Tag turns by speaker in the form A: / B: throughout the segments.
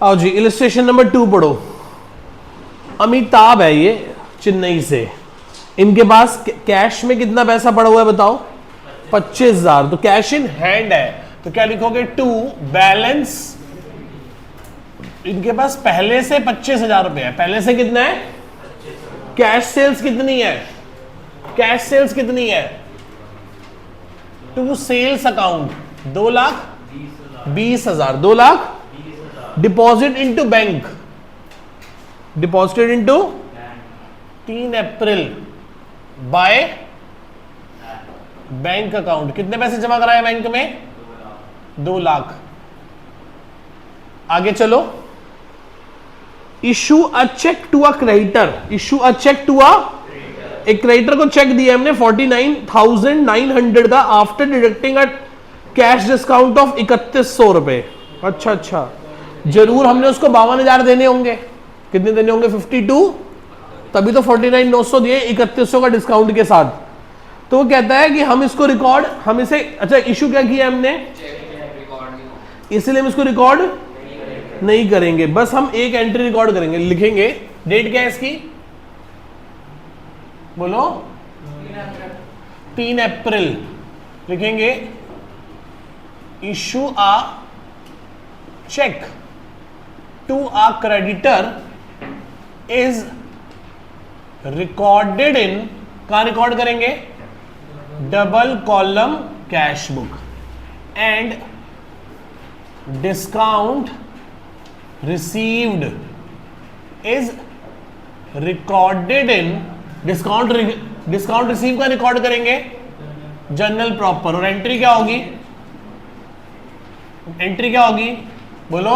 A: आओ जी, illustration number 2 पढ़ो। अमिताभ है ये, चेन्नई से। इनके पास कैश में कितना पैसा पड़ा हुआ है बताओ? 25,000। तो कैश इन हैंड है, तो क्या लिखोगे? 2 बैलेंस। इनके पास पहले से 25,000 रुपए है। पहले से कितना है? कैश सेल्स कितनी है? कैश सेल्स कितनी है? To sales account 2,20,000। 2,00,000 deposit into bank, deposited into 3 April by bank account. कितने पैसे जमा कराए बैंक में? 2,00,000। आगे चलो। Issue a cheque to a creditor. Issue a cheque to a, एक क्रेडिटर को चेक दिया हमने 49,900 का, after deducting a cash discount of 3,100 रुपए। अच्छा अच्छा, जरूर हमने उसको 52,000 देने होंगे। कितने देने होंगे? 52, तभी तो 49,900 दिए 3,100 का डिस्काउंट के साथ। तो वो कहता है कि हम इसको रिकॉर्ड, हम इसे, अच्छा इशू क्या किया हमने, इसलिए हम इसको रिकॉर्ड नहीं करेंगे, बस हम एक एंट्री रिकॉर्ड करेंगे। लिखेंगे डेट क्या है इसकी, बोलो? 3 अप्रैल। लिखेंगे issue a cheque to a creditor is recorded in, कहां रिकॉर्ड करेंगे? Double column cash book, and discount received is recorded in, discount receive का रिकॉर्ड करेंगे जर्नल प्रॉपर। और एंट्री क्या होगी? एंट्री क्या होगी बोलो?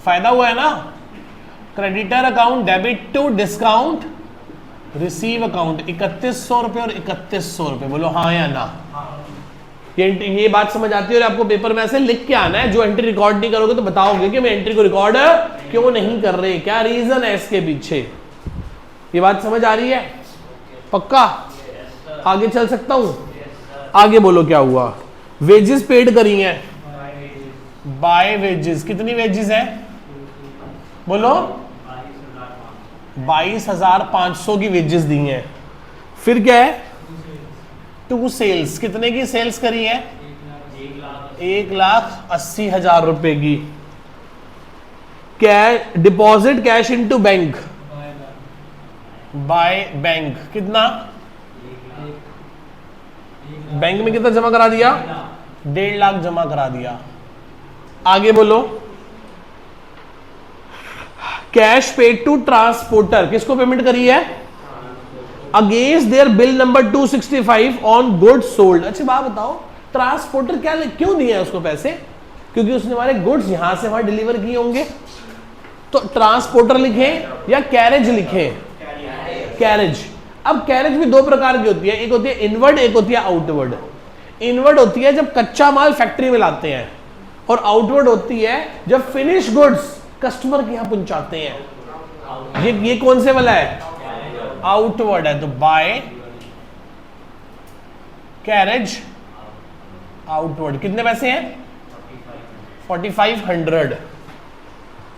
A: फायदा हुआ है ना? Creditor account debit to discount receive account 3,100 रुपए और 3,100 रुपए। बोलो हाँ या ना? ये बात समझ आती है? और आपको पेपर में ऐसे लिख के आना है, जो एंट्री रिकॉर्ड नहीं करोगे तो बताओगे कि मैं एंट्री को रिकॉर्ड क्यों नहीं कर रहे, क्या रीजन है इसके पीछे। ये बात समझ आ रही है? पक्का? आगे चल सकता हूं? आगे बोलो क्या हुआ? वेजेस पेड करी हैं बाय वेजेस। कितनी वेजेस है बोलो? 22,500 की वेजेस दी हैं। फिर क्या है? To sales. कितने की सेल्स करी है? 1,80,000 रुपए की। क्या deposit cash into bank by bank. कितना? बैंक में कितना जमा करा दिया? 1,50,000 जमा करा दिया। आगे बोलो। कैश पेड टू ट्रांसपोर्टर, किसको पेमेंट करी है? Against their bill number 265 on goods sold. अच्छी बात बताओ, ट्रांसपोर्टर क्या क्यों दिए उसको पैसे? क्योंकि उसने हमारे गुड्स यहां से वहां डिलीवर किए होंगे। तो ट्रांसपोर्टर लिखे या कैरेज लिखे? कैरेज। अब कैरेज भी दो प्रकार की होती है, एक होती है इनवर्ड, एक होती है आउटवर्ड। इनवर्ड होती है जब कच्चा माल फैक्ट्री में लाते हैं, और आउटवर्ड होती है जब फिनिश गुड्स कस्टमर के यहां पहुंचाते हैं। ये कौन से वाला है? आउटवर्ड है। तो बाय कैरेज आउटवर्ड। कितने पैसे हैं? 4,500।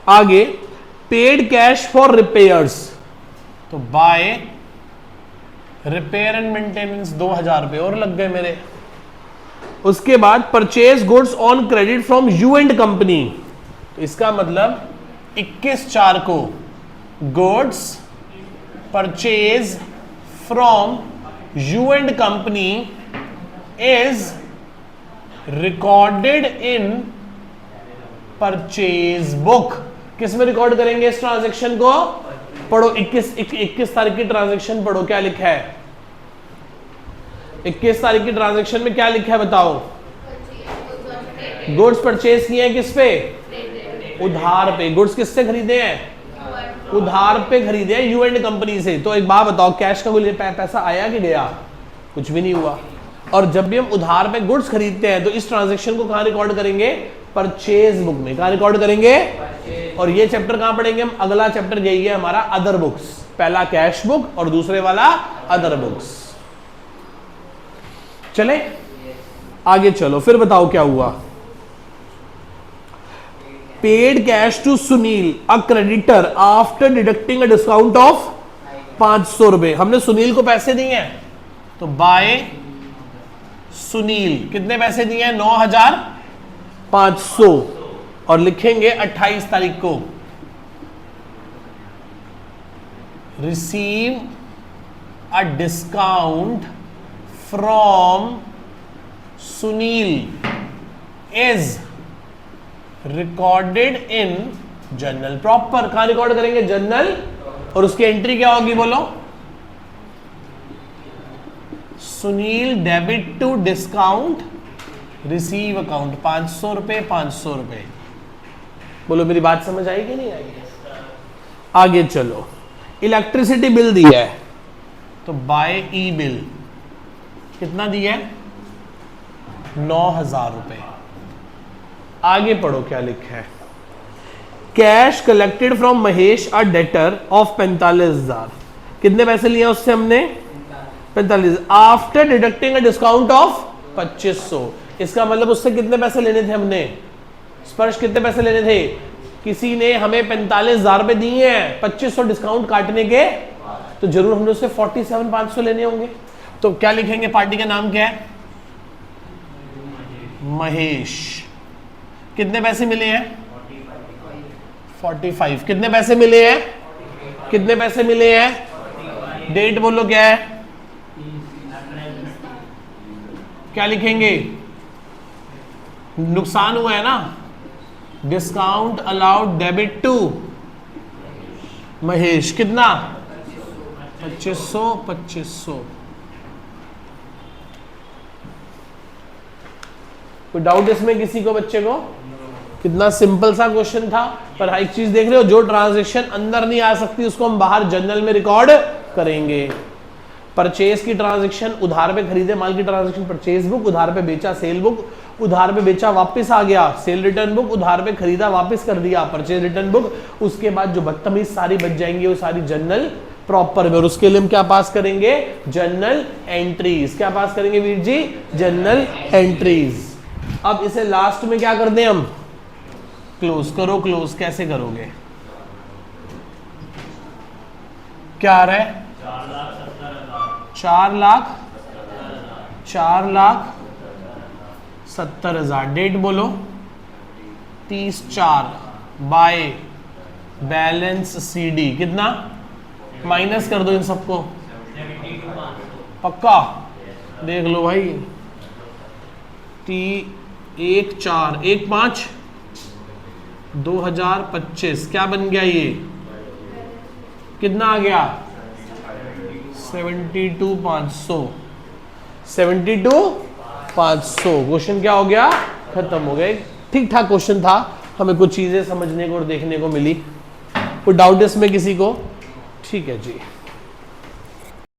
A: आगे पेड कैश फॉर रिपेयर्स, तो बाय रिपेयर एंड मेंटेनेंस 2,000 रुपए और लग गए मेरे। उसके बाद purchase goods on credit from you and company. इसका मतलब 21/4 को goods purchase from you and company is recorded in purchase book. किस में रिकॉर्ड करेंगे इस ट्रांजैक्शन को? पढ़ो 21 तारीख की ट्रांजैक्शन पढ़ो, क्या लिखा है? 21 तारीख की ट्रांजैक्शन में क्या लिखा है बताओ? गुड्स परचेज किए हैं किस पे? उधार पे। गुड्स किससे खरीदे हैं? उधार पे खरीदे हैं यू एंड कंपनी से। तो एक बात बताओ, कैश का कोई पैसा आया कि गया? कुछ भी नहीं हुआ। और जब भी हम उधार पे गुड्स खरीदते हैं तो इस ट्रांजैक्शन को कहां रिकॉर्ड करेंगे? परचेज बुक में। कहां रिकॉर्ड करेंगे? और ये चैप्टर कहां पढ़ेंगे हम? अगला चैप्टर यही है हमारा, अदर बुक्स। पहला कैश बुक और दूसरे वाला अदर बुक्स। चले आगे चलो, फिर बताओ क्या हुआ? Paid cash to Sunil a creditor after deducting a discount of 500 रुपए। हमने सुनील को पैसे दिए हैं, तो बाय सुनील कितने पैसे दिए हैं? 9500, और लिखेंगे 28 तारीख को receive a discount from Sunil is recorded in journal proper. कहां रिकॉर्ड करेंगे? जर्नल। और उसकी एंट्री क्या होगी बोलो? Sunil debit to discount receive account 500 रुपए 500 रुपए। बोलो मेरी बात समझ आई कि नहीं आई? आगे चलो, इलेक्ट्रिसिटी बिल दिया है तो बाय ई बिल कितना दिया है? 9000 रुपए। आगे पढ़ो क्या लिखा है। Cash collected from Mahesh a debtor of 45,000। कितने पैसे लिए उससे हमने? 45। After deducting a discount of 2500। इसका मतलब उससे कितने पैसे लेने थे हमने? स्पर्श कितने पैसे लेने थे? किसी ने हमें 45,000 रुपए दिए हैं, 2500 डिस्काउंट काटने के, तो जरूर हमने उससे 47,500 लेने होंगे। तो क्या लिखेंगे? पार्टी का नाम क्या है? महेश। कितने पैसे मिले हैं? 45। कितने पैसे मिले हैं? कितने पैसे मिले हैं? डेट बोलो क्या है? क्या लिखेंगे? नुकसान हुआ है ना, discount allowed debit to Mahesh. कितना? 2500। कोई डाउट इसमें किसी को? बच्चे को? कितना सिंपल सा क्वेश्चन था। पर एक चीज देख रहे हो, जो ट्रांजैक्शन अंदर नहीं आ सकती उसको हम बाहर जर्नल में रिकॉर्ड करेंगे। परचेज की ट्रांजैक्शन, उधार पे खरीदे माल की ट्रांजैक्शन परचेज बुक, उधार पे बेचा सेल बुक, उधार पे बेचा वापस आ गया सेल रिटर्न बुक, उधार पे खरीदा वापस कर दिया परचेज रिटर्न बुक। उसके बाद जो बदतमीज सारी बच जाएंगी वो सारी जर्नल प्रॉपर में, और उसके लिए हम क्या पास करेंगे? Journal entries. क्या पास करेंगे वीर जी? Journal entries. अब इसे लास्ट में क्या कर दें हम? क्लोज करो। क्लोज कैसे करोगे? क्या आ रहा है? 4,70,000। डेट बोलो? 30/4 बाय बैलेंस CD। कितना? माइनस कर दो इन सबको। पक्का? देख लो भाई। 1/4 2025 क्या बन गया ये? कितना आ गया? 72,500। 72,500। क्वेश्चन क्या हो गया? खत्म हो गया। ठीक ठाक क्वेश्चन था, हमें कुछ चीजें समझने को और देखने को मिली। कोई डाउट इसमें किसी को? ठीक है जी।